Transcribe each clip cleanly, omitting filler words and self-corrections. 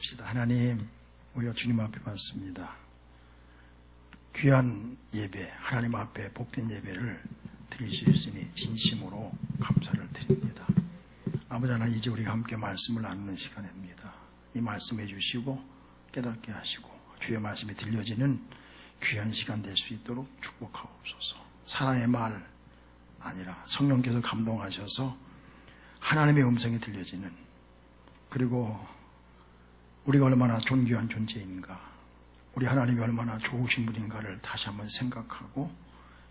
기도합시다. 하나님, 우리가 주님 앞에 왔습니다. 귀한 예배, 하나님 앞에 복된 예배를 드릴 수 있으니 진심으로 감사를 드립니다. 아버지 하나님, 이제 우리가 함께 말씀을 나누는 시간입니다. 이 말씀해 주시고 깨닫게 하시고 주의 말씀이 들려지는 귀한 시간 될 수 있도록 축복하옵소서. 사랑의 말 아니라 성령께서 감동하셔서 하나님의 음성이 들려지는, 그리고 우리가 얼마나 존귀한 존재인가, 우리 하나님이 얼마나 좋으신 분인가를 다시 한번 생각하고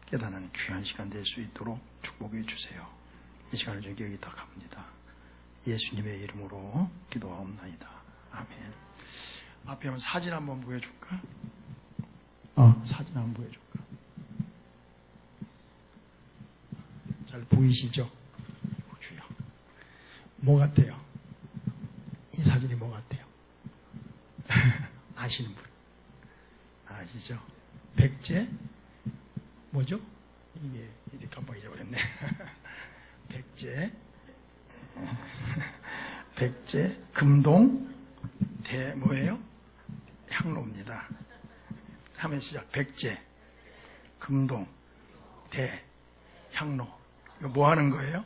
깨닫는 귀한 시간 될 수 있도록 축복해 주세요. 이 시간을 주께 의탁합니다. 예수님의 이름으로 기도하옵나이다. 아멘. 앞에 한번 사진 한번 보여줄까? 사진 한번 보여줄까? 잘 보이시죠? 주여. 뭐 같아요? 이 사진이 뭐 같아요? 아시는 분? 아시죠? 백제? 뭐죠? 이게 깜빡 잊어버렸네. 백제, 금동, 뭐예요? 향로입니다. 하면 시작. 백제, 금동, 향로. 이거 뭐 하는 거예요?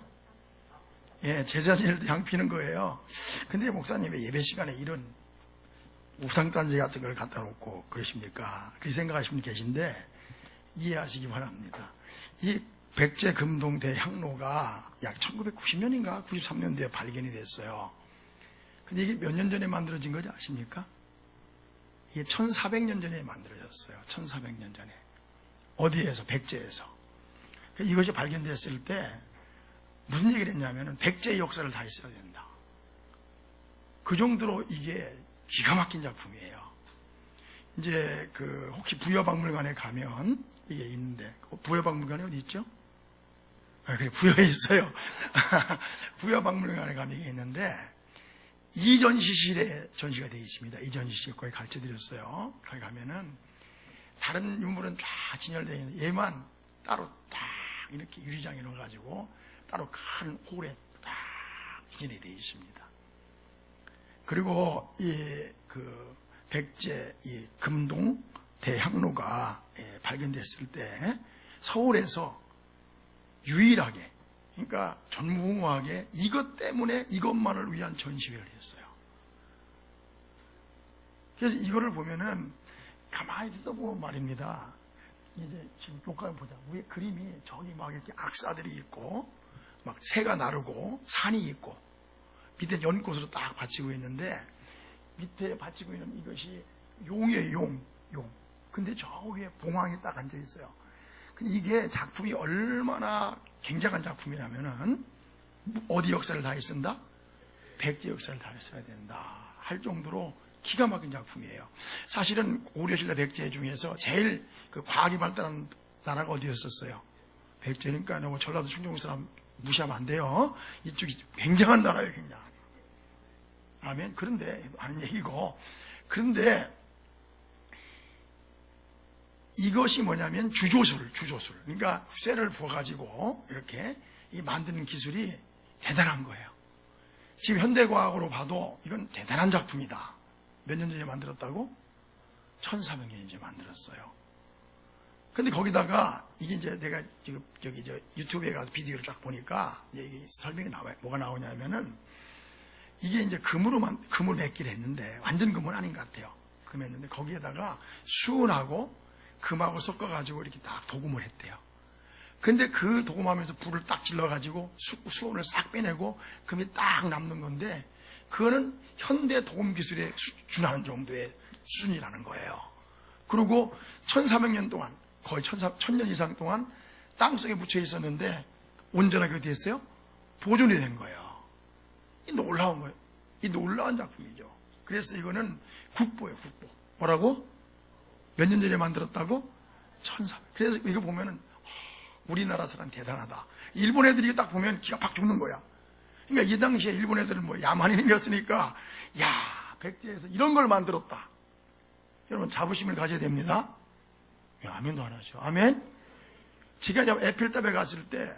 예, 제사 지낼 때 향 피는 거예요. 근데 목사님의 예배 시간에 이런 우상단지 같은 걸 갖다 놓고 그러십니까? 그렇게 생각하시는 분 계신데 이해하시기 바랍니다. 이 백제 금동대 향로가 약 1990년인가 93년도에 발견이 됐어요. 근데 이게 몇 년 전에 만들어진 거지 아십니까? 이게 1400년 전에 만들어졌어요. 1400년 전에. 어디에서? 백제에서. 이것이 발견됐을 때 무슨 얘기를 했냐면은 백제의 역사를 다 있어야 된다. 그 정도로 이게 기가 막힌 작품이에요. 이제 혹시 부여박물관에 가면 이게 있는데, 부여박물관이 어디 있죠? 그래, 부여에 있어요. 부여박물관에 가면 이게 있는데, 이전시실에 전시가 되어 있습니다. 이전시실 거기 가르쳐 드렸어요. 거기 가면은 다른 유물은 쫙 진열되어 있는데 얘만 따로 딱 이렇게 유리장에 넣어가지고 따로 큰 홀에 딱 진열이 되어 있습니다. 그리고 백제 금동 대향로가 발견됐을 때 서울에서 유일하게, 그러니까 전무후무하게 이것 때문에 이것만을 위한 전시회를 했어요. 그래서 이거를 보면은 가만히 듣어보면 말입니다. 이제 지금 교과를 보자. 위에 그림이 저기 막 이렇게 악사들이 있고 막 새가 나르고 산이 있고 밑에 연꽃으로 딱 받치고 있는데, 밑에 받치고 있는 이것이 용이에요. 용. 근데 저 위에 봉황이 딱 앉아 있어요. 근데 이게 작품이 얼마나 굉장한 작품이라면은 어디 역사를 다 쓴다? 백제 역사를 다 써야 된다 할 정도로 기가 막힌 작품이에요. 사실은 고려신라 백제 중에서 제일 과학이 발달한 나라가 어디였었어요? 백제니까 너무 전라도 충청도 사람 무시하면 안 돼요. 이쪽이 굉장한 나라예요, 굉장히. 아멘. 그런데 하는 얘기고, 그런데 이것이 뭐냐면 주조술. 그러니까 쇠를 부어가지고 이렇게 만드는 기술이 대단한 거예요. 지금 현대과학으로 봐도 이건 대단한 작품이다. 몇 년 전에 만들었다고? 1400년 전에 만들었어요. 근데 거기다가 이게 이제 내가 여기 유튜브에 가서 비디오를 쫙 보니까 이게 설명이 나와요. 뭐가 나오냐면은 이게 이제 금을 맺기를 했는데 완전 금은 아닌 것 같아요. 금했는데 거기에다가 수은하고 금하고 섞어가지고 이렇게 딱 도금을 했대요. 근데 그 도금하면서 불을 딱 질러가지고 수은을 싹 빼내고 금이 딱 남는 건데, 그거는 현대 도금 기술에 준하는 정도의 수준이라는 거예요. 그리고 1400년 동안, 거의 1000년 이상 동안 땅속에 묻혀 있었는데 온전하게 어디 했어요? 보존이 된 거예요. 이 놀라운 거예요. 이 놀라운 작품이죠. 그래서 이거는 국보예요, 국보. 뭐라고? 몇 년 전에 만들었다고? 1400. 그래서 이거 보면은 우리나라 사람 대단하다. 일본 애들이 딱 보면 기가 팍 죽는 거야. 그러니까 이 당시에 일본 애들은 뭐 야만인이었으니까, 야, 백제에서 이런 걸 만들었다. 여러분 자부심을 가져야 됩니다. 아멘도 안 하죠. 아멘? 제가 에펠탑에 갔을 때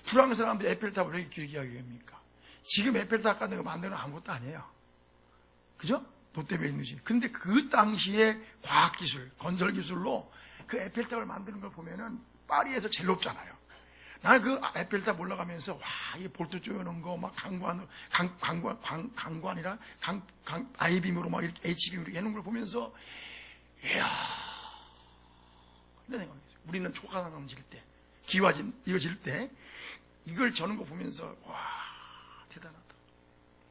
프랑스 사람들이 에펠탑을 왜 이렇게 길게 하게 합니까? 지금 에펠탑 같은 거 만드는 아무것도 아니에요. 그죠? 롯데벨 있는. 근데 그 당시에 과학기술, 건설기술로 그 에펠탑을 만드는 걸 보면은 파리에서 제일 높잖아요. 나는 그 에펠탑 올라가면서, 와, 이 볼트 쪼여놓은 거, 막 강관이라, 아이빔으로 막 이렇게 H빔으로 이렇게 해놓은 걸 보면서, 이야, 이런 생각이 있어요. 우리는 초가상감 질 때, 기와진, 이거 질 때, 이걸 저는 거 보면서, 와, 대단하다.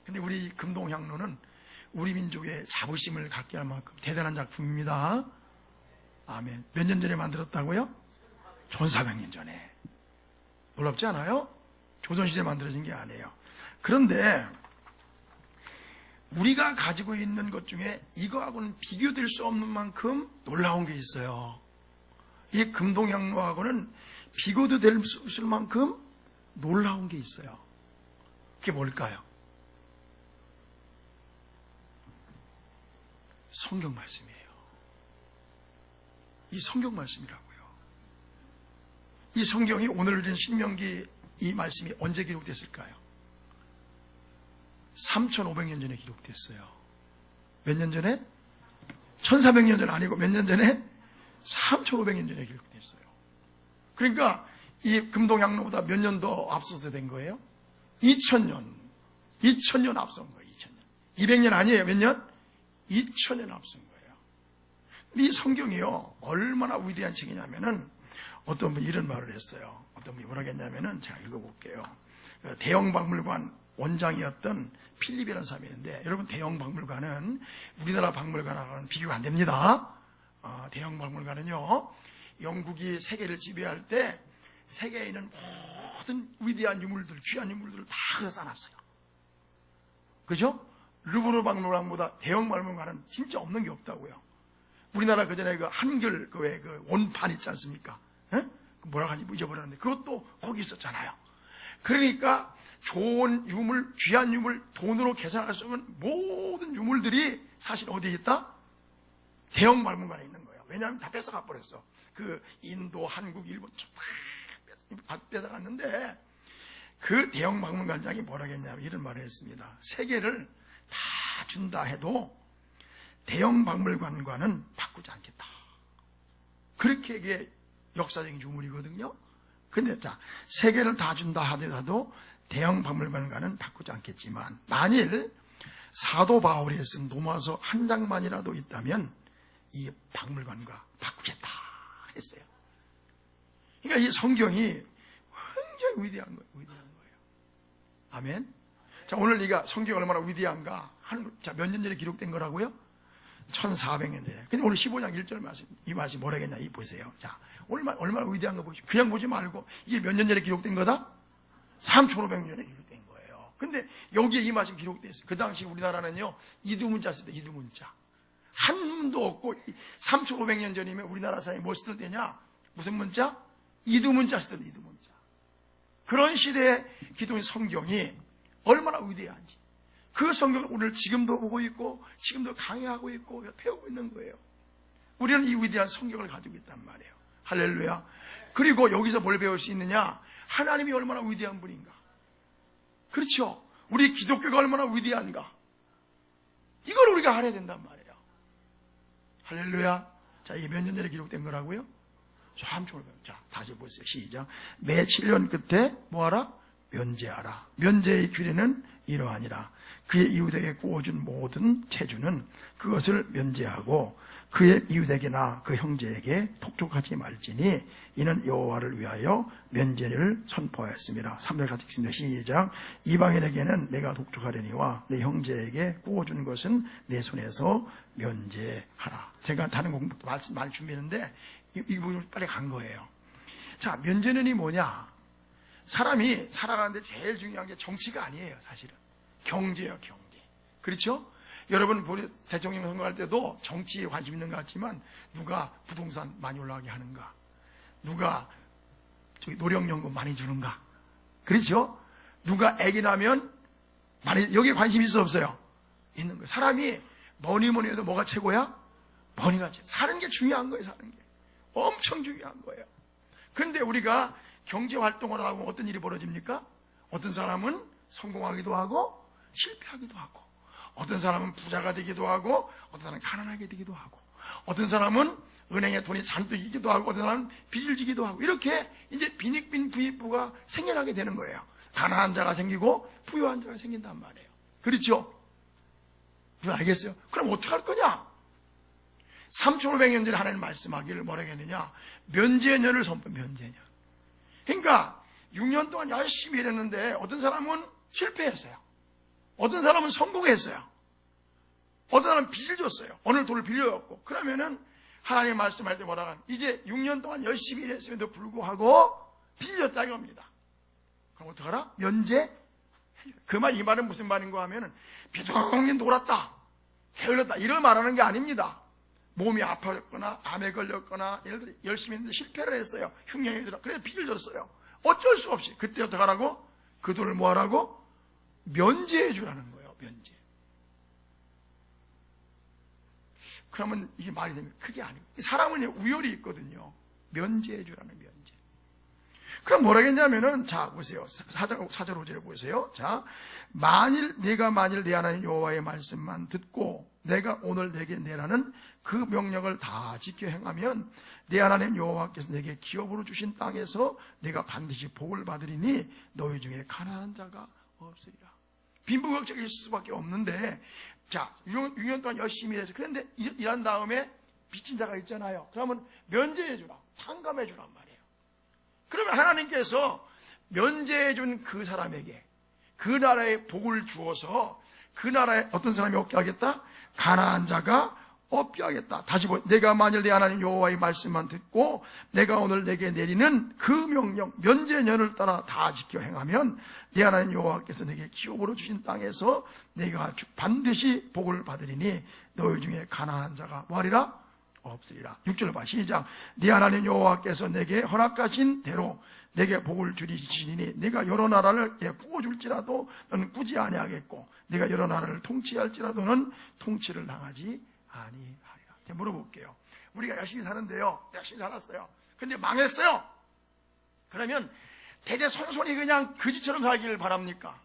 근데 우리 금동향로는 우리 민족의 자부심을 갖게 할 만큼 대단한 작품입니다. 아멘. 몇 년 전에 만들었다고요? 1400년 전에. 놀랍지 않아요? 조선시대에 만들어진 게 아니에요. 그런데 우리가 가지고 있는 것 중에 이거하고는 비교될 수 없는 만큼 놀라운 게 있어요. 이 금동향로하고는 비교도 될 수 없을 만큼 놀라운 게 있어요. 그게 뭘까요? 성경 말씀이에요. 이 성경 말씀이라고요. 이 성경이 오늘 우리는 신명기 이 말씀이 언제 기록됐을까요? 3500년 전에 기록됐어요. 몇 년 전에? 1400년 전 아니고 몇 년 전에? 3500년 전에 기록됐어요. 그러니까 이 금동향로보다 몇 년 더 앞서서 된 거예요? 2000년 앞선 거예요. 2000년. 200년 아니에요. 몇 년? 2000년 앞선 거예요. 이 성경이요, 얼마나 위대한 책이냐면은, 어떤 분이 이런 말을 했어요. 어떤 분이 뭐라고 했냐면은, 제가 읽어볼게요. 대형박물관 원장이었던 필립이라는 사람이 있는데, 여러분, 대형박물관은 우리나라 박물관하고는 비교가 안 됩니다. 대형박물관은요, 영국이 세계를 지배할 때, 세계에 있는 모든 위대한 유물들, 귀한 유물들을 다 쌓아놨어요. 그죠? 루브르 박물관보다 대형 박물관은 진짜 없는 게 없다고요. 우리나라 그 전에 그 한글 그 원판 있지 않습니까? 뭐라고 하는지 잊어버렸는데 그것도 거기 있었잖아요. 그러니까 좋은 유물, 귀한 유물, 돈으로 계산할 수 없는 모든 유물들이 사실 어디에 있다? 대형 박물관에 있는 거예요. 왜냐하면 다 뺏어가 버렸어. 그 인도, 한국, 일본 다 뺏어갔는데 그 대형 박물관장이 뭐라고 했냐면 이런 말을 했습니다. 세계를 다 준다 해도 대형 박물관과는 바꾸지 않겠다. 그렇게 이게 역사적인 유물이거든요. 근데 자, 세계를 다 준다 하더라도 대형 박물관과는 바꾸지 않겠지만 만일 사도 바울이 쓴 로마서 한 장만이라도 있다면 이 박물관과 바꾸겠다 했어요. 그러니까 이 성경이 굉장히 위대한 거예요. 위대한 거예요. 아멘. 자, 오늘 네가 성경이 얼마나 위대한가? 자, 몇 년 전에 기록된 거라고요? 1400년 전에. 근데 오늘 15장 1절 말씀, 이 말씀이 뭐라겠냐? 이 보세요. 자, 얼마나 위대한 거 보십시오. 그냥 보지 말고, 이게 몇 년 전에 기록된 거다? 3500년에 기록된 거예요. 근데 여기에 이 말씀이 기록됐어요. 그 당시 우리나라는요, 이두문자 쓸 때, 이두문자. 한문도 없고, 3500년 전이면 우리나라 사람이 뭐 쓸 때냐? 무슨 문자? 이두문자 쓸 때, 이두문자. 그런 시대에 기독인 성경이 얼마나 위대한지. 그 성경을 오늘 지금도 보고 있고 지금도 강의하고 있고 배우고 있는 거예요. 우리는 이 위대한 성경을 가지고 있단 말이에요. 할렐루야. 그리고 여기서 뭘 배울 수 있느냐? 하나님이 얼마나 위대한 분인가. 그렇죠. 우리 기독교가 얼마나 위대한가. 이걸 우리가 알아야 된단 말이에요. 할렐루야. 자, 이게 몇 년 전에 기록된 거라고요? 3,500년. 자, 다시 보세요. 시작. 매 7년 끝에 뭐하라? 면제하라. 면제의 규례는 이러하니라. 그의 이웃에게 구워준 모든 체주는 그것을 면제하고 그의 이웃에게나 그 형제에게 독촉하지 말지니 이는 여호와를 위하여 면제를 선포하였습니다. 3절 같이 읽습니다. 시작. 이방인에게는 내가 독촉하려니와 내 형제에게 구워준 것은 내 손에서 면제하라. 제가 다른 공부 많이 준비했는데 이 부분을 빨리 간 거예요. 자, 면제는이 뭐냐? 사람이 살아가는데 제일 중요한 게 정치가 아니에요, 사실은. 경제예요, 경제. 그렇죠? 여러분, 대통령 선거할 때도 정치에 관심 있는 것 같지만, 누가 부동산 많이 올라가게 하는가? 누가 노령연금 많이 주는가? 그렇죠? 누가 애기 나면 많이, 여기에 관심이 있어 없어요? 있는 거예요. 사람이 뭐니 해도 뭐가 최고야? 뭐니가 최고. 사는 게 중요한 거예요, 사는 게. 엄청 중요한 거예요. 근데 우리가 경제 활동을 하고 어떤 일이 벌어집니까? 어떤 사람은 성공하기도 하고 실패하기도 하고 어떤 사람은 부자가 되기도 하고 어떤 사람은 가난하게 되기도 하고 어떤 사람은 은행에 돈이 잔뜩이기도 하고 어떤 사람은 빚을 지기도 하고 이렇게 이제 빈익빈 부익부가 생겨나게 되는 거예요. 가난한 자가 생기고 부유한 자가 생긴단 말이에요. 그렇죠? 알겠어요? 그럼 어떻게 할 거냐? 3500년 전에 하나님 말씀하기를 뭐라고 했느냐? 면제년을 면제년. 그러니까 6년 동안 열심히 일했는데 어떤 사람은 실패했어요. 어떤 사람은 성공했어요. 어떤 사람은 빚을 줬어요. 오늘 돈을 빌려줬고. 그러면은 하나님 말씀할 때 뭐라고 하냐? 이제 6년 동안 열심히 일했음에도 불구하고 빚을 줬다 이겁니다. 그럼 어떡하라? 면제? 이 말은 무슨 말인가 하면은 비동이 놀았다, 게을렀다 이런 말하는 게 아닙니다. 몸이 아파졌거나 암에 걸렸거나 예를 들어 열심히 했는데 실패를 했어요. 흉년이 들어. 그래서 빚을 줬어요. 어쩔 수 없이 그때 어떡하라고? 그 돈을 뭐 하라고? 면제해 주라는 거예요. 면제. 그러면 이게 말이 되면 그게 아니고 사람은 우열이 있거든요. 면제해 주라는 면제. 그럼 뭐라 했냐면은 자 보세요. 4절 5절에 보세요. 자, 내가 만일 내 하나님 여호와의 말씀만 듣고 내가 오늘 내게 내라는 그 명령을 다 지켜 행하면 내 하나님 여호와께서 내게 기업으로 주신 땅에서 내가 반드시 복을 받으리니 너희 중에 가난한 자가 없으리라. 빈부격차가 있을 수밖에 없는데 자 6년 동안 열심히 해서 그런데 일한 다음에 빚진 자가 있잖아요. 그러면 면제해 주라, 탕감해 주란 말이에요. 그러면 하나님께서 면제해 준 그 사람에게 그 나라에 복을 주어서 그 나라에 어떤 사람이 없게 하겠다? 가난한 자가 없게 하겠다. 다시 내가 만일 내 하나님 여호와의 말씀만 듣고 내가 오늘 내게 내리는 그 명령 면제년을 따라 다 지켜 행하면 내 하나님 여호와께서 내게 기업으로 주신 땅에서 내가 반드시 복을 받으리니 너희 중에 가난한 자가 뭐하리라? 없으리라. 6절 봐. 시작. 네 하나님 여호와께서 내게 허락하신 대로 내게 복을 주시니 내가 여러 나라를 부어줄지라도 너는 꾸지 아니하겠고 내가 여러 나라를 통치할지라도 너는 통치를 당하지 아니하리라. 이제 물어볼게요. 우리가 열심히 사는데요. 열심히 살았어요. 근데 망했어요. 그러면 대대손손이 그냥 거지처럼 살기를 바랍니까?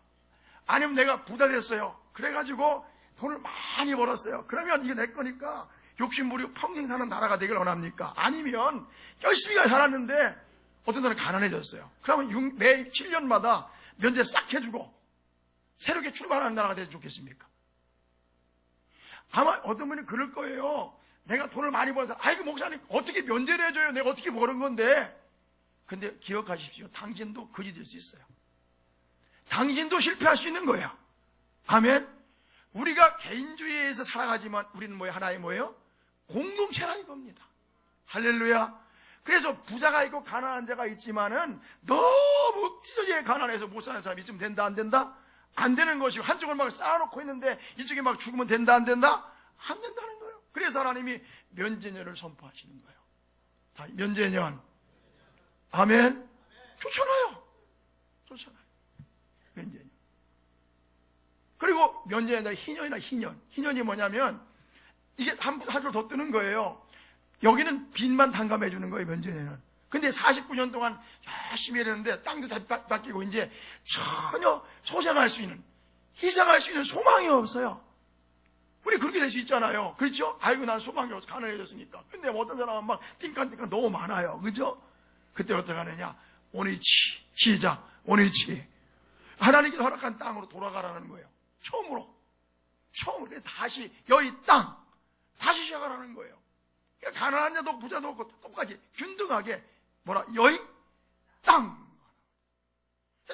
아니면 내가 부자 됐어요. 그래가지고 돈을 많이 벌었어요. 그러면 이게 내 거니까 욕심 부리고 평생 사는 나라가 되길 원합니까? 아니면 열심히 살았는데 어떤 사람은 가난해졌어요. 그러면 매 7년마다 면제 싹 해주고 새롭게 출발하는 나라가 되면 좋겠습니까? 아마 어떤 분이 그럴 거예요. 내가 돈을 많이 벌어서 아이고 목사님 어떻게 면제를 해줘요? 내가 어떻게 버는 건데. 근데 기억하십시오. 당신도 거지 될 수 있어요. 당신도 실패할 수 있는 거예요. 아멘. 우리가 개인주의에서 살아가지만 우리는 뭐예요? 하나의 뭐예요? 공동체라 이겁니다. 할렐루야. 그래서 부자가 있고 가난한 자가 있지만은 너무 찢어지게 가난해서 못 사는 사람이 있으면 된다 안 된다? 안 되는 것이고 한쪽을 막 쌓아놓고 있는데 이쪽에 막 죽으면 된다 안 된다? 안 된다는 거예요. 그래서 하나님이 면제년을 선포하시는 거예요. 다 면제년. 아멘. 좋잖아요. 좋잖아요. 면제년. 그리고 면제년이 희년이나 희년. 희년이 뭐냐면 이게 한 줄 더 뜨는 거예요. 여기는 빚만 탕감해 주는 거예요, 면제년은. 근데 49년 동안 열심히 일했는데 땅도 다 바뀌고 이제 전혀 소생할 수 있는, 희생할 수 있는 소망이 없어요. 우리 그렇게 될 수 있잖아요. 그렇죠? 아이고 난 소망이 없어 가난해졌으니까. 근데 어떤 사람은 막 띵까띵까 너무 많아요. 그죠? 그때 어떻게 하느냐? 오니치. 시작. 오니치. 하나님께서 허락한 땅으로 돌아가라는 거예요. 처음으로 다시 여기 땅 다시 시작하라는 거예요. 그러니까 가난한 자도 부자도 없고 똑같이 균등하게 여기 땅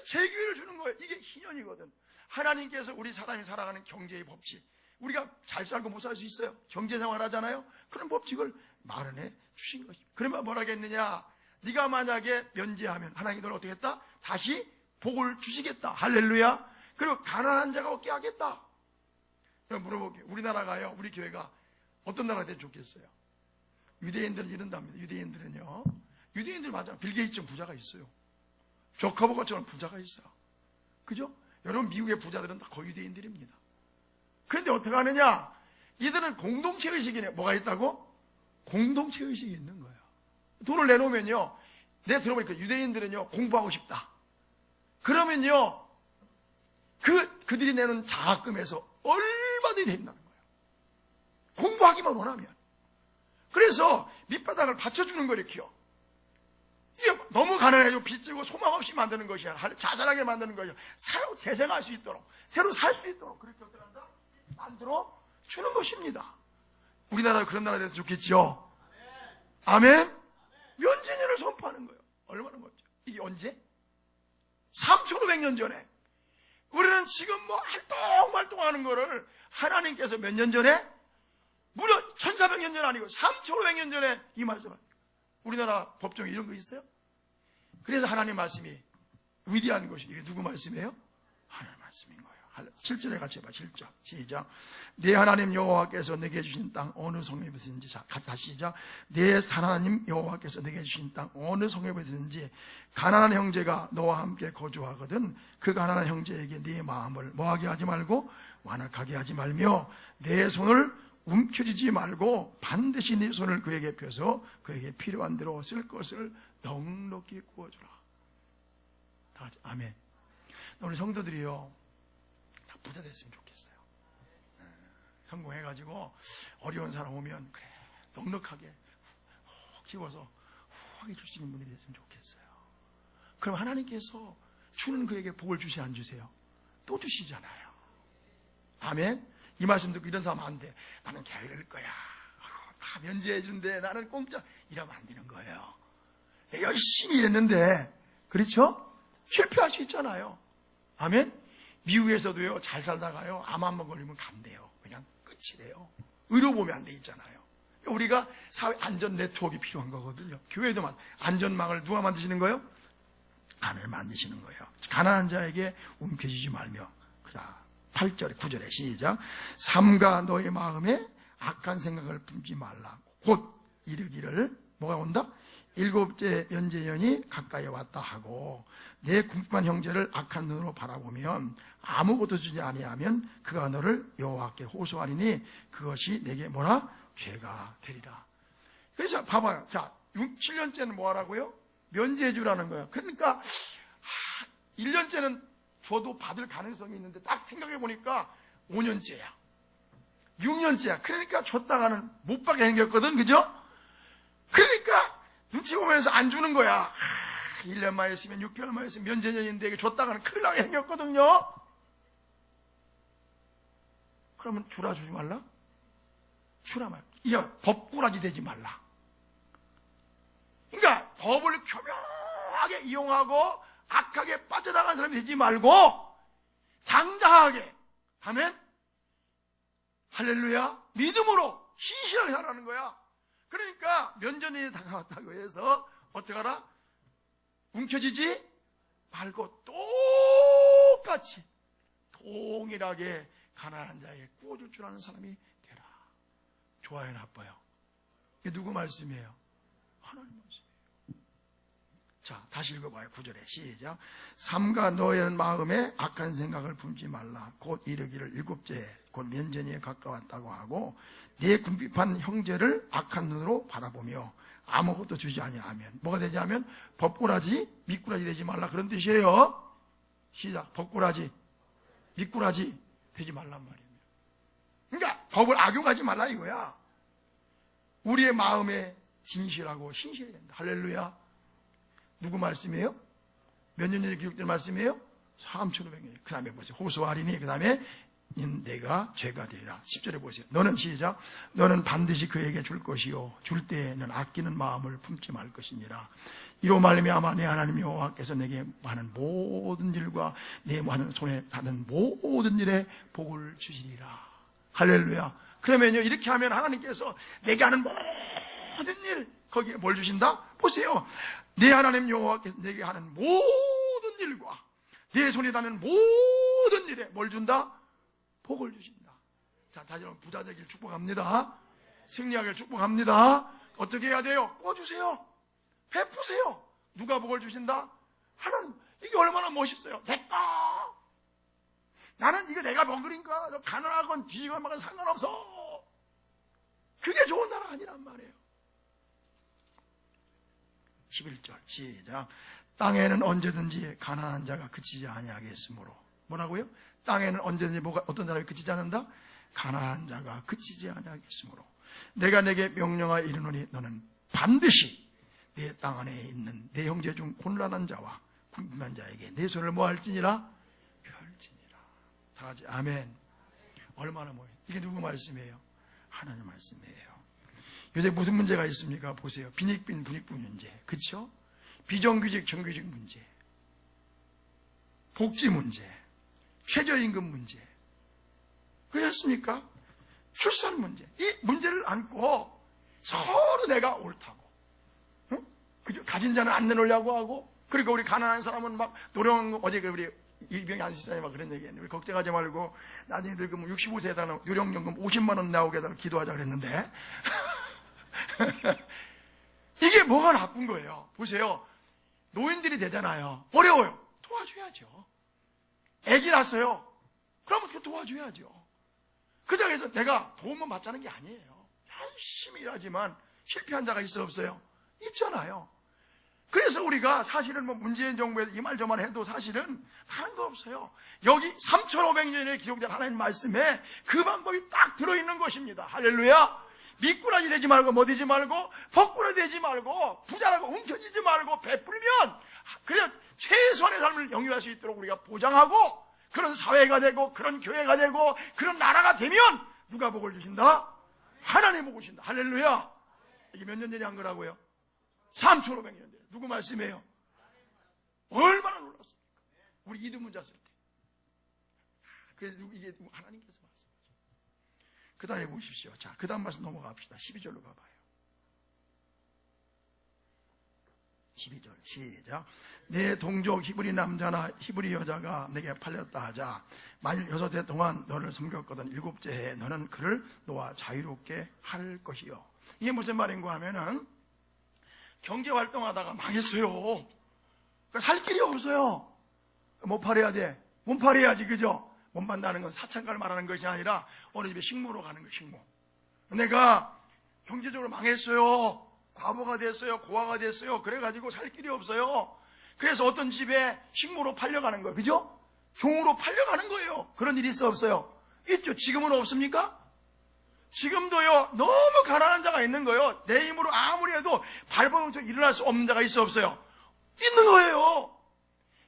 재기회를 주는 거예요. 이게 희년이거든. 하나님께서 우리 사람이 살아가는 경제의 법칙, 우리가 잘 살고 못 살 수 있어요. 경제생활 하잖아요. 그런 법칙을 마련해 주신 것입니다. 그러면 뭐라겠느냐? 네가 만약에 면제하면 하나님이 널 어떻게 했다? 다시 복을 주시겠다. 할렐루야. 그리고 가난한 자가 없게 하겠다. 제가 물어볼게요. 우리나라가요, 우리 교회가 어떤 나라가 되면 좋겠어요? 유대인들은 이런답니다. 유대인들 맞아. 빌 게이츠 부자가 있어요. 조커버거처럼 부자가 있어요. 그죠? 여러분 미국의 부자들은 다 거의 유대인들입니다. 그런데 어떻게 하느냐? 이들은 공동체의식이네. 뭐가 있다고? 공동체의식이 있는 거예요. 돈을 내놓으면요, 내가 들어보니까 유대인들은요 공부하고 싶다. 그러면요 그들이 내는 장학금에서 얼마든지 된다는 거예요. 공부하기만 원하면. 그래서 밑바닥을 받쳐주는 거예요. 이게 너무 가난해지고 빚지고 소망 없이 만드는 것이야. 자살하게 만드는 것이야. 새로 재생할 수 있도록, 새로 살 수 있도록 그렇게 어떻게 한다? 만들어 주는 것입니다. 우리나라가 그런 나라가 돼서 좋겠죠. 아멘. 면제년을 선포하는 거예요. 얼마나 멋져. 이게 언제? 3,500년 전에. 우리는 지금 뭐 활동하는 거를 하나님께서 몇 년 전에? 무려 1,400년 전 아니고 3,500년 전에 이 말씀을. 우리나라 법정에 이런 거 있어요? 그래서 하나님 말씀이 위대한 것이, 이게 누구 말씀이에요? 하나님 말씀인 거예요. 7절에 같이 해봐. 7절 시작. 내 하나님 여호와께서 내게 주신 땅 어느 성읍이든지, 자 다시 시작. 내 하나님 여호와께서 내게 주신 땅 어느 성읍이든지 가난한 형제가 너와 함께 거주하거든 그 가난한 형제에게 네 마음을 뭐하게 하지 말고 완악하게 하지 말며 내 손을 움켜쥐지 말고 반드시 네 손을 그에게 펴서 그에게 필요한 대로 쓸 것을 넉넉히 구워주라. 다 같이 아멘. 우리 성도들이요 다 부자 됐으면 좋겠어요. 성공해가지고 어려운 사람 오면 그래 넉넉하게 훅 집어서 훅 해줄 수 있는 분이 됐으면 좋겠어요. 그럼 하나님께서 주는 그에게 복을 주시 안 주세요? 또 주시잖아요. 아멘. 이 말씀 듣고 이런 사람 안 돼. 나는 게으를 거야. 다 면제해 준대. 나는 공짜. 이러면 안 되는 거예요. 열심히 일했는데, 그렇죠? 실패할 수 있잖아요. 아멘? 미국에서도요, 잘 살다가요, 암 한 번 걸리면 간대요. 그냥 끝이래요. 의료 보면 안 돼 있잖아요. 우리가 사회 안전 네트워크가 필요한 거거든요. 교회도 안전망을 누가 만드시는 거예요? 하나님 만드시는 거예요. 가난한 자에게 움켜쥐지 말며. 8절, 9절에 시작. 삼가 너의 마음에 악한 생각을 품지 말라. 곧 이르기를 뭐가 온다? 7째 면제년이 가까이 왔다 하고 내 궁핍한 형제를 악한 눈으로 바라보면 아무것도 주지 아니하면 그가 너를 여호와께 호소하리니 그것이 내게 뭐라? 죄가 되리라. 그래서 봐봐요. 자, 6, 7년째는 뭐 하라고요? 면제해 주라는 거예요. 그러니까 1년째는 줘도 받을 가능성이 있는데 딱 생각해 보니까 5년째야. 6년째야. 그러니까 줬다가는 못 받게 생겼거든. 그죠? 그러니까 눈치 보면서 안 주는 거야. 1년만 했으면 6개월만 했으면 면제년인데 이게 줬다가는 큰일 나게 생겼거든요. 그러면 주라 주지 말라? 주라 말. 이게 법꾸라지 되지 말라. 그러니까 법을 교묘하게 이용하고 악하게 빠져나간 사람이 되지 말고 당당하게 하면 할렐루야 믿음으로 신실하게 살아가는 거야. 그러니까 면전이 다가왔다고 해서 어떻게 하라? 움켜쥐지 말고 똑같이 동일하게 가난한 자에게 구워줄 줄 아는 사람이 되라. 좋아요, 나빠요? 이게 누구 말씀이에요? 하나님 말씀. 자, 다시 읽어봐요. 9절에 시작. 삼가 너의 마음에 악한 생각을 품지 말라. 곧 이르기를 7째 곧 면전이 가까웠다고 하고 네 궁핍한 형제를 악한 눈으로 바라보며 아무것도 주지 아니하면 뭐가 되지 하면 법꾸라지 미꾸라지 되지 말라. 그런 뜻이에요. 시작. 법꾸라지 미꾸라지 되지 말란 말입니다. 그러니까 법을 악용하지 말라 이거야. 우리의 마음에 진실하고 신실해야 된다. 할렐루야. 누구 말씀이에요? 몇 년 전에 기록된 말씀이에요? 3,500년. 그 다음에 보세요. 호소하리니 그 다음에 내가 죄가 되리라. 10절에 보세요. 너는 시작. 너는 반드시 그에게 줄 것이요 줄 때에는 아끼는 마음을 품지 말 것이니라. 이로 말미암아 내 하나님 여호와께서 내게 하는 모든 일과 내 손에 하는 모든 일에 복을 주시리라. 할렐루야. 그러면요 이렇게 하면 하나님께서 내게 하는 모든 일 거기에 뭘 주신다? 보세요. 내 하나님 여호와께서 내게 하는 모든 일과 내 손에 닿는 모든 일에 뭘 준다? 복을 주신다. 자, 다시 한번 부자 되길 축복합니다. 승리하길 축복합니다. 어떻게 해야 돼요? 꿔주세요. 베푸세요. 누가 복을 주신다? 하나님. 이게 얼마나 멋있어요. 내꺼. 나는 이거 내가 먹으니까 가난하건 뒤지건 상관없어. 그게 좋은 나라가 아니란 말이에요. 11절 시작. 땅에는 언제든지 가난한 자가 그치지 아니하겠으므로. 뭐라고요? 땅에는 언제든지 어떤 사람이 그치지 않는다? 가난한 자가 그치지 아니하겠으므로 내가 내게 명령하여 이르노니 너는 반드시 내 땅 안에 있는 내 형제 중 곤란한 자와 궁핍한 자에게 내 손을 모할지니라 펼지니라. 다 같이 아멘. 얼마나 뭐예요? 이게 누구 말씀이에요? 하나님 말씀이에요. 요새 무슨 문제가 있습니까? 보세요. 빈익빈 분익분 문제, 그렇죠? 비정규직 정규직 문제, 복지 문제, 최저임금 문제, 그렇습니까? 출산 문제, 이 문제를 안고 서로 내가 옳다고, 응? 그죠? 가진 자는 안 내놓으려고 하고, 그리고 우리 가난한 사람은 막 노령, 어제 우리 이병희 안수사님 막 그런 얘기 했는데, 걱정하지 말고 나중에 늙으면 65세에 해당 노령연금 50만 원 나오게 해달라고 기도하자 그랬는데 이게 뭐가 나쁜 거예요? 보세요. 노인들이 되잖아요. 어려워요. 도와줘야죠. 애기 낳았어요. 그러면 어떻게 도와줘야죠. 그 장에서 내가 도움만 받자는 게 아니에요. 열심히 일하지만 실패한 자가 있어 없어요? 있잖아요. 그래서 우리가 사실은 뭐 문재인 정부에서 이 말 저 말 해도 사실은 하는 거 없어요. 여기 3,500년에 기록된 하나님 말씀에 그 방법이 딱 들어있는 것입니다. 할렐루야. 미꾸라지 되지 말고 뭐 되지 말고 벅꾸러 되지 말고 부자라고 훔쳐지지 말고 베풀면 그냥 최소한의 삶을 영위할 수 있도록 우리가 보장하고 그런 사회가 되고 그런 교회가 되고 그런 나라가 되면 누가 복을 주신다? 하나님 복을 주신다. 할렐루야. 이게 몇 년 전에 한 거라고요? 3,500년 전에. 누구 말씀이에요? 얼마나 놀랐습니까? 우리 이두문 잤을 때. 그래서 이게 하나님께서 말씀하죠. 그 다음에 보십시오. 자, 그 다음 말씀 넘어갑시다. 12절로 가봐요. 12절 시작. 내 동족 히브리 남자나 히브리 여자가 내게 팔렸다 하자. 만일 6해 동안 너를 섬겼거든 7째 해에 너는 그를 너와 자유롭게 할 것이요. 이게 무슨 말인가 하면은 경제활동하다가 망했어요. 그러니까 살 길이 없어요. 못 팔아야 돼. 못 팔아야지, 그죠? 못 판다는 건 사창가를 말하는 것이 아니라 어느 집에 식모로 가는 거, 식모. 내가 경제적으로 망했어요. 과부가 됐어요. 고아가 됐어요. 그래가지고 살 길이 없어요. 그래서 어떤 집에 식모로 팔려가는 거예요. 그죠? 종으로 팔려가는 거예요. 그런 일이 있어 없어요? 있죠. 지금은 없습니까? 지금도요, 너무 가난한 자가 있는 거예요. 내 힘으로 아무리 해도 발버둥쳐 일어날 수 없는 자가 있어 없어요? 있는 거예요.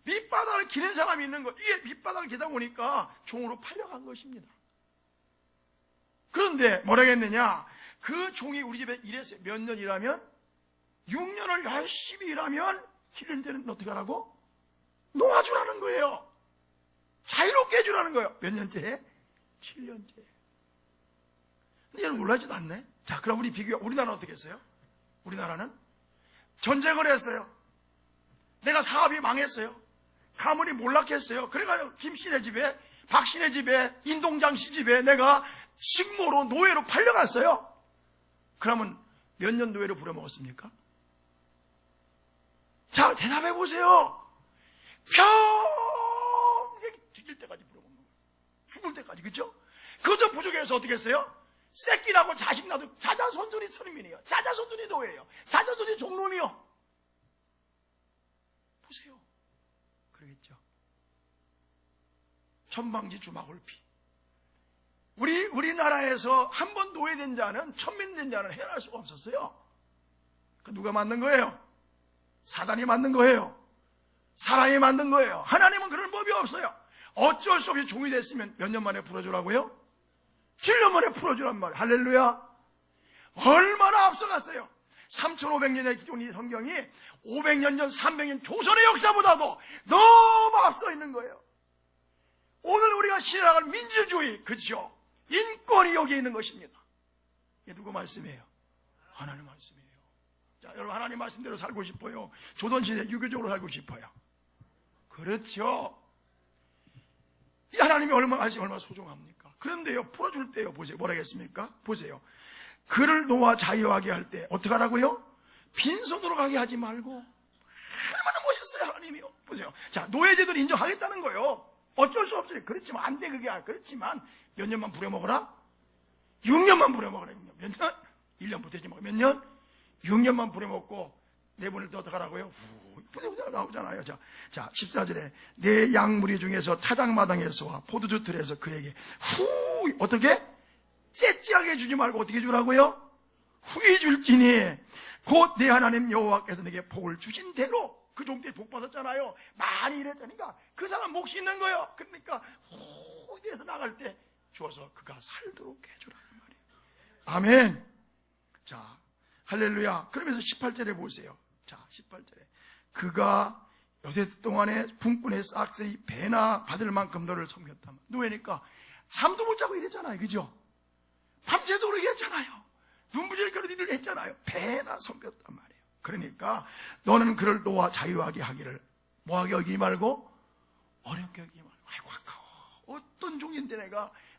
밑바닥을 기는 사람이 있는 거예요. 이게 밑바닥을 기다 보니까 종으로 팔려간 것입니다. 그런데 뭐라고 했느냐? 그 종이 우리 집에 일했어요. 몇 년 일하면? 6년을 열심히 일하면 7년 때는 어떻게 하라고? 놓아주라는 거예요. 자유롭게 해주라는 거예요. 몇 년째? 7년째. 근데 얘는 놀라지도 않네. 자, 그럼 우리나라는 어떻게 했어요? 우리나라는 전쟁을 했어요. 내가 사업이 망했어요. 가문이 몰락했어요. 그래가지고 김씨네 집에, 박씨네 집에, 인동장 씨 집에 내가 식모로 노예로 팔려갔어요. 그러면 몇 년 노예로 부려먹었습니까? 자, 대답해 보세요. 평생 죽일 때까지 부려먹는 거예요. 죽을 때까지, 그죠? 그것도 부족해서 어떻게 했어요? 새끼 낳고 자식 낳고 자자손들이 천민이에요. 자자손들이 노예예요. 자자손들이 종놈이요. 보세요. 그러겠죠. 천방지 주마골피. 우리나라에서 한 번 노예된 자는, 천민된 자는 헤어날 수가 없었어요. 그 누가 만든 거예요? 사단이 만든 거예요. 사람이 만든 거예요. 하나님은 그런 법이 없어요. 어쩔 수 없이 종이 됐으면 몇 년 만에 풀어주라고요? 7년 만에 풀어주란 말이에요. 할렐루야. 얼마나 앞서갔어요. 3,500년의 기존 성경이 500년 전, 300년 조선의 역사보다도 너무 앞서 있는 거예요. 오늘 우리가 신앙할 민주주의, 그렇죠? 인권이 여기에 있는 것입니다. 이게 누구 말씀이에요? 하나님 말씀이에요. 자, 여러분, 하나님 말씀대로 살고 싶어요? 조선시대 유교적으로 살고 싶어요? 그렇죠. 이 하나님이 얼마나 소중합니까? 그런데요, 풀어줄 때요, 보세요. 뭐라 했습니까? 보세요. 그를 놓아 자유하게 할 때, 어떻게 하라고요? 빈손으로 가게 하지 말고. 얼마나 멋있어요, 하나님이요. 보세요. 자, 노예제도를 인정하겠다는 거예요. 어쩔 수 없어요. 그렇지만, 안 돼, 그게. 그렇지만, 몇 년만 부려먹어라? 6년만 부려먹어라, 6년. 몇 년? 1년 부대지 뭐. 몇 년? 6년만 부려먹고, 내보낼 때 어떡하라고요? 보자 나오잖아요. 자, 14절에 내 양무리 중에서 타작마당에서와 포도주 틀에서 그에게 어떻게? 땅에 주지 말고 어떻게 주라고요? 후히 줄지니 곧 내 하나님 여호와께서 내게 복을 주신 대로. 그 종들이 복 받았잖아요. 많이 일했자니까 그 사람 몫이 있는 거예요. 그러니까 후대에서 나갈 때 주어서 그가 살도록 해주라는 말이에요. 아멘. 자, 할렐루야. 그러면서 18절에 보세요. 자, 18절에 그가 여세 동안에 품꾼의 싹스의 배나 받을 만큼 너를 섬겼다. 노예니까 잠도 못 자고 이랬잖아요. 그죠? 밤새도록 했잖아요. 눈부짖게 그런 일을 했잖아요. 배나 섬겼단 말이에요. 그러니까 너는 그를 놓아 자유하게 하기를 뭐하게 여기지 말고 어렵게 여기지 말고. 아이고 아까워. 어떤 종인데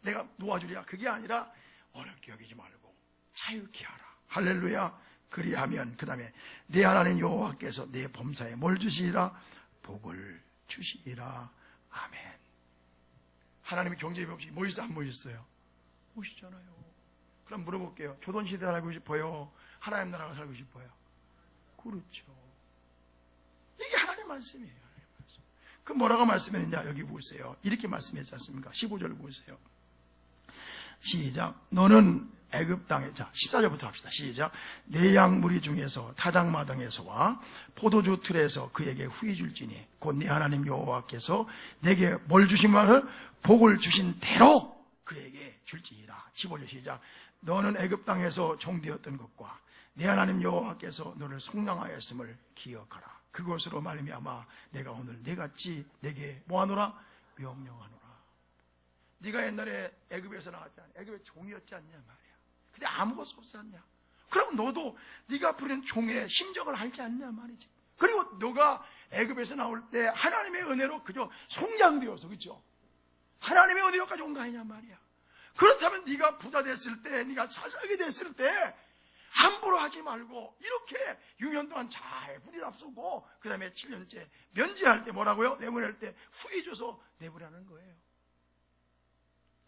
내가 놓아주랴. 그게 아니라 어렵게 여기지 말고 자유케 하라. 할렐루야. 그리하면 그 다음에 내 하나님 여호와께서 내 범사에 뭘 주시리라? 복을 주시리라. 아멘. 하나님의 경제 법칙이 뭐 있어 안 보였어요? 보시잖아요. 그럼 물어볼게요. 조선시대 살고 싶어요? 하나님 나라가 살고 싶어요? 그렇죠. 이게 하나님 말씀이에요. 하나님 말씀. 그 뭐라고 말씀했느냐? 여기 보세요. 이렇게 말씀했지 않습니까? 15절 보세요. 시작. 너는 애굽 땅에, 자 14절부터 합시다. 시작. 내 양무리 중에서 타작마당에서와 포도주 틀에서 그에게 후히 줄지니 곧 내 하나님 여호와께서 내게 뭘 주신 말을 복을 주신 대로 그에게 줄지니라. 15절 시작. 너는 애굽 땅에서 종되었던 것과 내 하나님 여호와께서 너를 속량하였음을 기억하라. 그것으로 말미암아 내가 오늘 내같이 내게 뭐하노라? 명령하노라. 네가 옛날에 애굽에서 나왔지 않냐? 애굽의 종이었지 않냐 말이야. 근데 아무것도 없지 않냐? 그럼 너도 네가 부린 종의 심정을 알지 않냐 말이지. 그리고 너가 애굽에서 나올 때 하나님의 은혜로 그저 속량되어서, 그죠? 하나님의 은혜로까지 온 거 아니냐 말이야. 그렇다면 네가 부자 됐을 때, 네가 자작이 됐을 때 함부로 하지 말고 이렇게 6년 동안 잘 부리답쓰고 그 다음에 7년째 면제할 때 뭐라고요? 내보낼 때 후히 줘서 내보내는 거예요.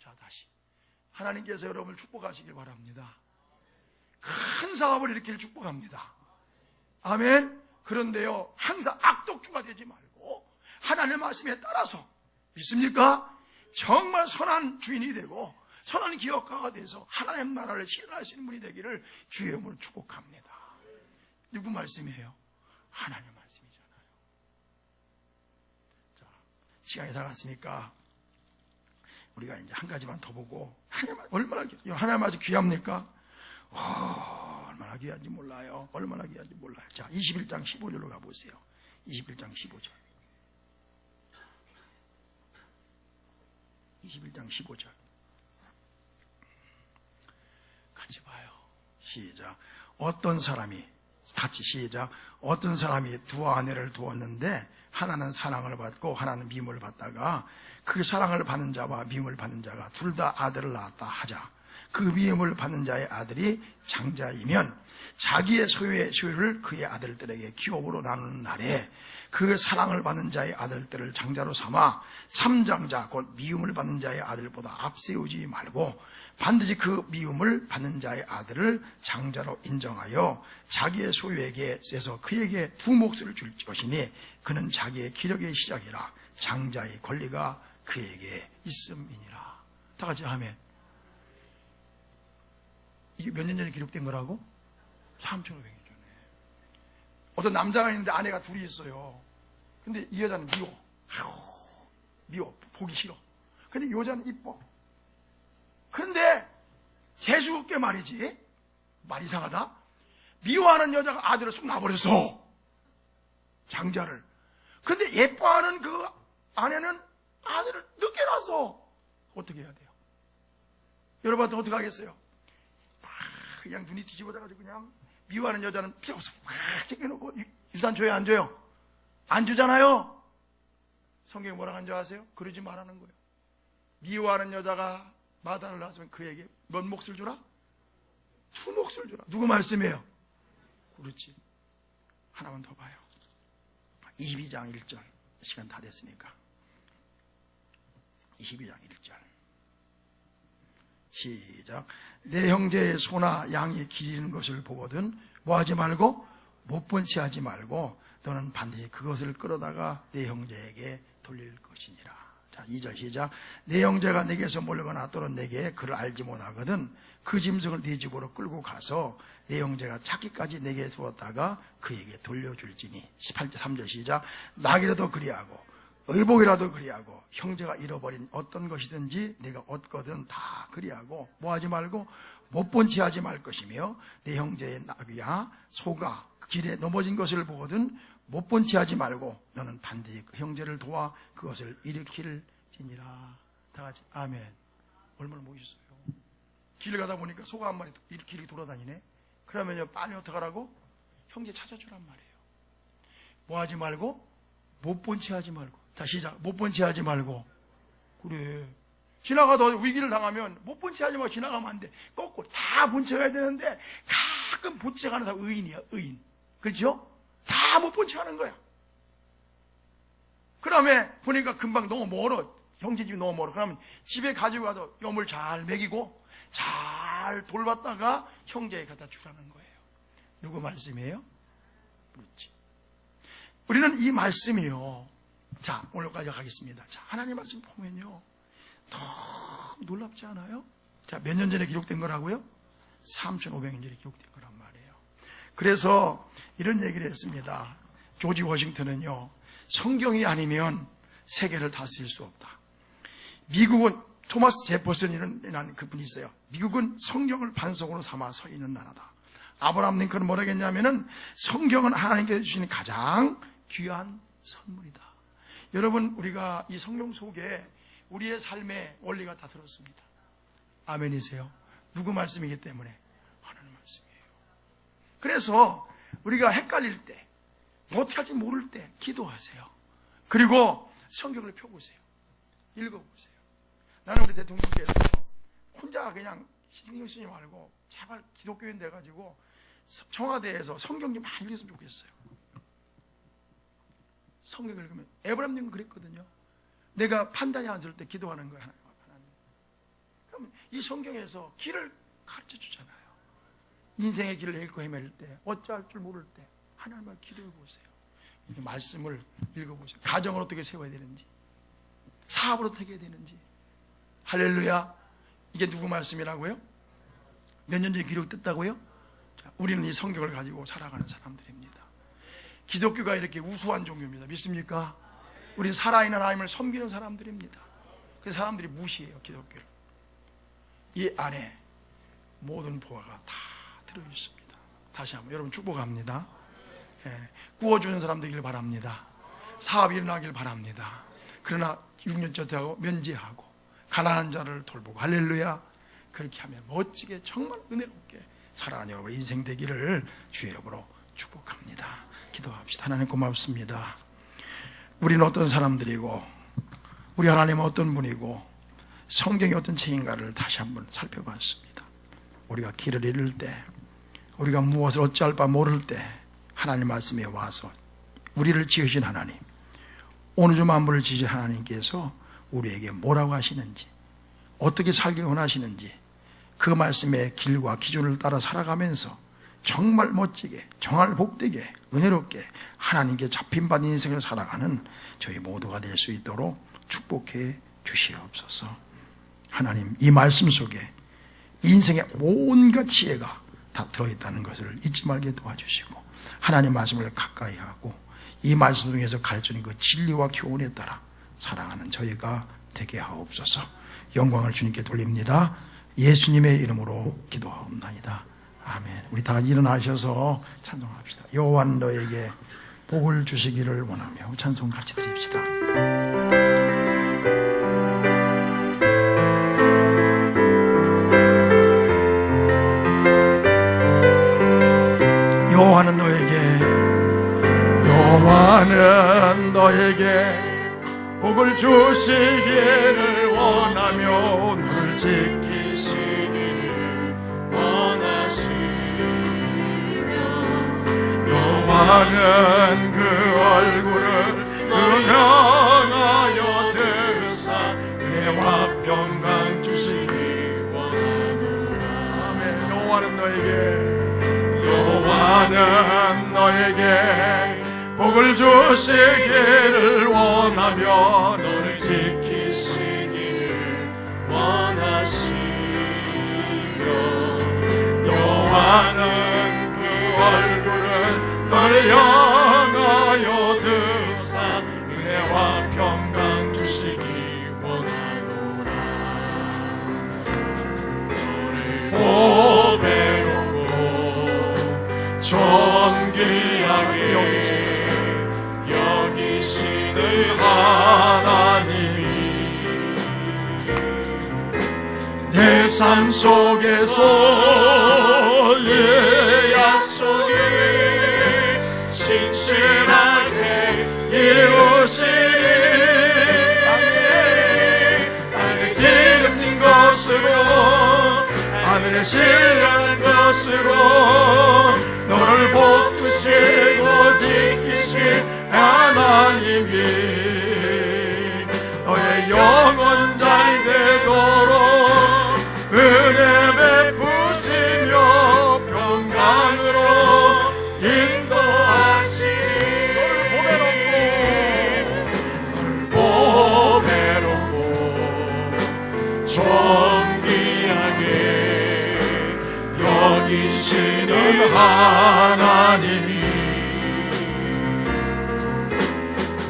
자, 다시 하나님께서 여러분을 축복하시길 바랍니다. 큰 사업을 일으키길 축복합니다. 아멘. 그런데요, 항상 악독주가 되지 말고 하나님의 말씀에 따라서, 믿습니까? 정말 선한 주인이 되고 선한 기업가가 돼서 하나님 나라를 실현할 수 있는 분이 되기를 주의 이름으로 축복합니다. 누구 말씀이에요? 하나님 말씀이잖아요. 자, 시간이 다 갔으니까 우리가 이제 한 가지만 더 보고, 하나님 말씀 귀합니까? 얼마나 귀한지 몰라요. 얼마나 귀한지 몰라요. 자, 21장 15절로 가보세요. 21장 15절. 21장 15절. 같이 봐요. 시작. 어떤 사람이, 같이 시작. 어떤 사람이 두 아내를 두었는데 하나는 사랑을 받고 하나는 미움을 받다가 그 사랑을 받는 자와 미움을 받는 자가 둘 다 아들을 낳았다 하자. 그 미움을 받는 자의 아들이 장자이면 자기의 소유의 소유를 그의 아들들에게 기업으로 나누는 날에 그 사랑을 받는 자의 아들들을 장자로 삼아 참장자 곧 미움을 받는 자의 아들보다 앞세우지 말고 반드시 그 미움을 받는 자의 아들을 장자로 인정하여 자기의 소유에게 쎄서 그에게 두 몫을 줄 것이니 그는 자기의 기력의 시작이라 장자의 권리가 그에게 있음이니라. 다 같이 아멘. 이게 몇 년 전에 기록된 거라고? 3,500년 전에. 어떤 남자가 있는데 아내가 둘이 있어요. 근데 이 여자는 미워. 보기 싫어. 근데 이 여자는 이뻐. 그런데 재수없게 말이지, 말 이상하다, 미워하는 여자가 아들을 쑥 놔버렸어, 장자를. 근데 예뻐하는 그 아내는 아들을 늦게 낳았어. 어떻게 해야 돼요? 여러분한테 어떻게 하겠어요? 그냥 눈이 뒤집어져가지고 그냥 미워하는 여자는 필요 없어 막 챙겨놓고 유산 줘요 안 줘요? 안 주잖아요. 성경이 뭐라고 하는 줄 아세요? 그러지 말라는 거예요. 미워하는 여자가 마다를 낳았으면 그에게 몇 몫을 주라? 두 몫을 주라. 누구 말씀이에요? 그렇지. 하나만 더 봐요. 22장 1절. 시간 다 됐으니까 22장 1절 시작. 내 형제의 소나 양이 기르는 것을 보거든 뭐하지 말고 못 본 채 하지 말고 너는 반드시 그것을 끌어다가 내 형제에게 돌릴 것이니라. 자, 2절 시작. 내 형제가 내게서 몰려거나 또는 내게 그를 알지 못하거든 그 짐승을 네 집으로 끌고 가서 내 형제가 찾기까지 내게 두었다가 그에게 돌려줄지니. 18절 3절 시작. 낙이라도 그리하고 의복이라도 그리하고 형제가 잃어버린 어떤 것이든지 내가 얻거든 다 그리하고 뭐하지 말고 못 본 채 하지 말 것이며 내 형제의 나귀야 소가 길에 넘어진 것을 보거든 못 본 채 하지 말고 너는 반드시 그 형제를 도와 그것을 일으킬지니라. 다 같이 아멘. 얼마나 멋있어요. 길을 가다 보니까 소가 한 마리 길을 돌아다니네. 그러면요 빨리 어떡하라고? 형제 찾아주란 말이에요. 뭐 하지 말고 못 본 채 하지 말고. 자 시작. 못 본 채 하지 말고. 그래. 지나가다 위기를 당하면 못 본 채 하지 말고 지나가면 안 돼. 거꾸로 다 본 채 해야 되는데 가끔 본 채 하는 사람 의인이야. 의인. 그렇죠? 다 못 본 채 하는 거야. 그 다음에 보니까 금방 너무 멀어. 형제 집이 너무 멀어. 그러면 집에 가지고 가서 염을 잘 먹이고 잘 돌봤다가 형제에 갖다 주라는 거예요. 누구 말씀이에요? 그렇지. 우리는 이 말씀이요. 자, 오늘까지 가겠습니다. 자, 하나님 말씀 보면요. 너무 놀랍지 않아요? 자, 몇 년 전에 기록된 거라고요? 3,500년 전에 기록된 거란 말이에요. 그래서 이런 얘기를 했습니다. 조지 워싱턴은요, 성경이 아니면 세계를 다스릴 수 없다. 미국은 토마스 제퍼슨이라는 그분이 있어요. 미국은 성경을 반석으로 삼아 서 있는 나라다. 아브라함 링컨은 뭐라 했냐면은 성경은 하나님께서 주신 가장 귀한 선물이다. 여러분, 우리가 이 성경 속에 우리의 삶의 원리가 다 들었습니다. 아멘이세요? 누구 말씀이기 때문에? 하나님 말씀이에요. 그래서 우리가 헷갈릴 때, 뭐 어떻게 할지 모를 때 기도하세요. 그리고 성경을 펴보세요. 읽어보세요. 나는 우리 대통령께서 혼자 그냥 신경 쓰지 말고 제발 기독교인 돼가지고 청와대에서 성경 좀 많이 읽었으면 좋겠어요. 성경 읽으면 에브라임님은 그랬거든요. 내가 판단이 안 설 때 기도하는 거예요. 하나님. 그럼 이 성경에서 길을 가르쳐 주잖아요. 인생의 길을 잃고 헤맬 때, 어찌할 줄 모를 때 하나님을 기도해 보세요. 이 말씀을 읽어보세요. 가정을 어떻게 세워야 되는지, 사업을 어떻게 해야 되는지. 할렐루야. 이게 누구 말씀이라고요? 몇 년 전에 기록됐다고요? 자, 우리는 이 성경을 가지고 살아가는 사람들입니다. 기독교가 이렇게 우수한 종교입니다. 믿습니까? 우리는 살아있는 하나님을 섬기는 사람들입니다. 그 사람들이 무시해요, 기독교를. 이 안에 모든 보화가 다 들어있습니다. 다시 한번 여러분 축복합니다. 예, 구워주는 사람 되기를 바랍니다. 사업이 일어나길 바랍니다. 그러나 6년째 하고 면제하고 가난한 자를 돌보고 할렐루야. 그렇게 하면 멋지게 정말 은혜롭게 살아가는 여러분 인생 되기를 주의 이름으로 축복합니다. 기도합시다. 하나님 고맙습니다. 우리는 어떤 사람들이고 우리 하나님은 어떤 분이고 성경이 어떤 책인가를 다시 한번 살펴봤습니다. 우리가 길을 잃을 때, 우리가 무엇을 어찌할 바 모를 때 하나님 말씀에 와서 우리를 지으신 하나님, 온 우주 만물을 지으신 하나님께서 우리에게 뭐라고 하시는지, 어떻게 살기 원하시는지 그 말씀의 길과 기준을 따라 살아가면서 정말 멋지게, 정말 복되게, 은혜롭게 하나님께 잡힌 인생을 살아가는 저희 모두가 될 수 있도록 축복해 주시옵소서. 하나님, 이 말씀 속에 인생의 온갖 지혜가 다 들어있다는 것을 잊지 말게 도와주시고 하나님 말씀을 가까이 하고 이 말씀 중에서 가르치는 그 진리와 교훈에 따라 살아가는 저희가 되게 하옵소서. 영광을 주님께 돌립니다. 예수님의 이름으로 기도하옵나이다. 아멘. 우리 다 일어나셔서 찬송합시다. 여호와는 너에게 복을 주시기를 원하며 찬송 같이 드립시다. 여호와는 너에게 복을 주시기를 원하며 너를 지키시기를 원하시며 여호와는 그 얼굴을 응하여 드사 은혜와 평강 주시기 원하노라. 아멘. 여호와는 너에게 복을 주시기를 원하며 너를 지키시기를 삶 속에서 이 약속이 신실하게 이루시리. 땅에 기름진 것으로 하늘에 신령한 것으로 너를 복두시고 지키신 하나님이 너의 영혼 잘 되도록 은혜 베푸시며 평강으로 인도하시니 너를 보배롭고 존귀하게 여기시는 하나님이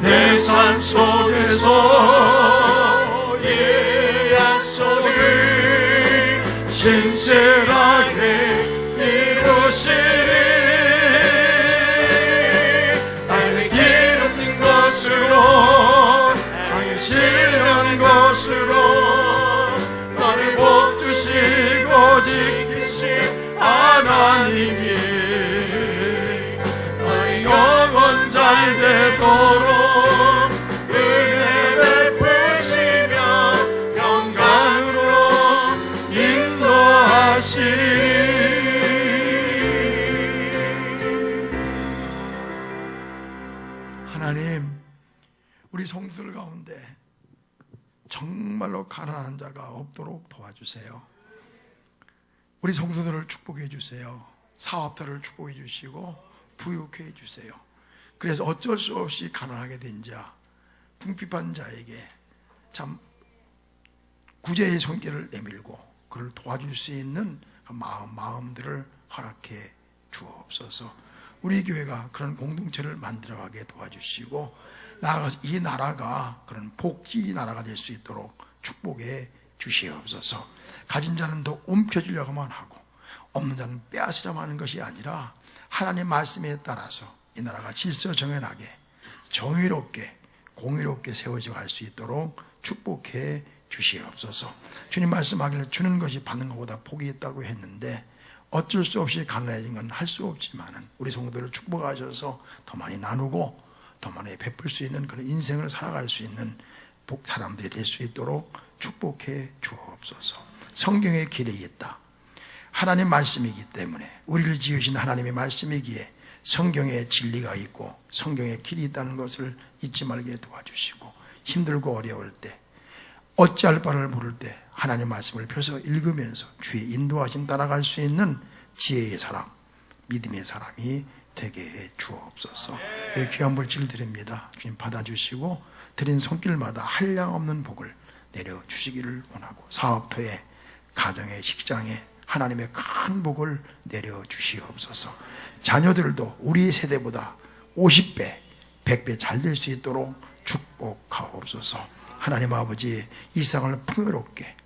내 삶 속에서 이 약속을 신실하게 이루시리. 땅에 기름진 것으로 땅에 신령한 것으로 너를 복두시고 지키신 하나님이 너의 영혼 잘 되도록 은혜 베푸시며 평강으로 인도하시리. 하나님, 우리 성도들 가운데 정말로 가난한 자가 없도록 도와주세요. 우리 성도들을 축복해 주세요. 사업자를 축복해 주시고 부유케 해 주세요. 그래서 어쩔 수 없이 가난하게 된 자, 궁핍한 자에게 참 구제의 손길을 내밀고 그를 도와줄 수 있는 그 마음들을 허락해 주옵소서. 우리 교회가 그런 공동체를 만들어가게 도와주시고 나아가서 이 나라가 그런 복지 나라가 될 수 있도록 축복해 주시옵소서. 가진 자는 더 움켜쥐려고만 하고 없는 자는 빼앗으려고 하는 것이 아니라 하나님 말씀에 따라서 이 나라가 질서 정연하게 정의롭게 공의롭게 세워져 갈 수 있도록 축복해 주시옵소서. 주님 말씀하기를 주는 것이 받는 것보다 복이 있다고 했는데 어쩔 수 없이 가난해진 건 할 수 없지만은 우리 성도들을 축복하셔서 더 많이 나누고 더 많이 베풀 수 있는 그런 인생을 살아갈 수 있는 사람들이 될 수 있도록 축복해 주옵소서. 성경의 길이 있다. 하나님 말씀이기 때문에 우리를 지으신 하나님의 말씀이기에 성경에 진리가 있고 성경에 길이 있다는 것을 잊지 말게 도와주시고 힘들고 어려울 때 어찌할 바를 모를 때 하나님 말씀을 펴서 읽으면서 주의 인도하심 따라갈 수 있는 지혜의 사람, 믿음의 사람이 되게 해 주옵소서. 귀한 물질 드립니다. 주님 받아주시고 드린 손길마다 한량없는 복을 내려주시기를 원하고 사업터에 가정에 직장에 하나님의 큰 복을 내려주시옵소서. 자녀들도 우리 세대보다 50배, 100배 잘 될 수 있도록 축복하옵소서. 하나님 아버지, 이 세상을 풍요롭게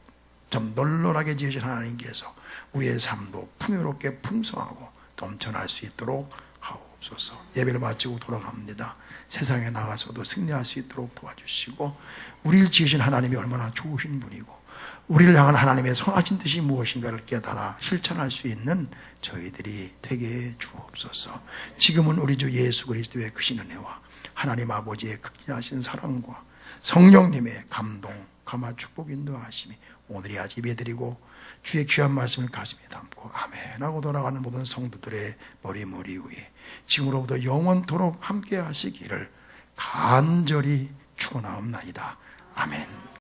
좀 널널하게 지으신 하나님께서 우리의 삶도 풍요롭게 풍성하고 넘쳐날 수 있도록 하옵소서. 예배를 마치고 돌아갑니다. 세상에 나가서도 승리할 수 있도록 도와주시고 우리를 지으신 하나님이 얼마나 좋으신 분이고 우리를 향한 하나님의 선하신 뜻이 무엇인가를 깨달아 실천할 수 있는 저희들이 되게 해 주옵소서. 지금은 우리 주 예수 그리스도의 크신 은혜와 하나님 아버지의 극진하신 사랑과 성령님의 감동, 감화 축복 인도하심이 오늘이 아직 예배드리고 주의 귀한 말씀을 가슴에 담고 아멘 하고 돌아가는 모든 성도들의 머리 위에 지금으로부터 영원토록 함께 하시기를 간절히 축원하옵나이다. 아멘.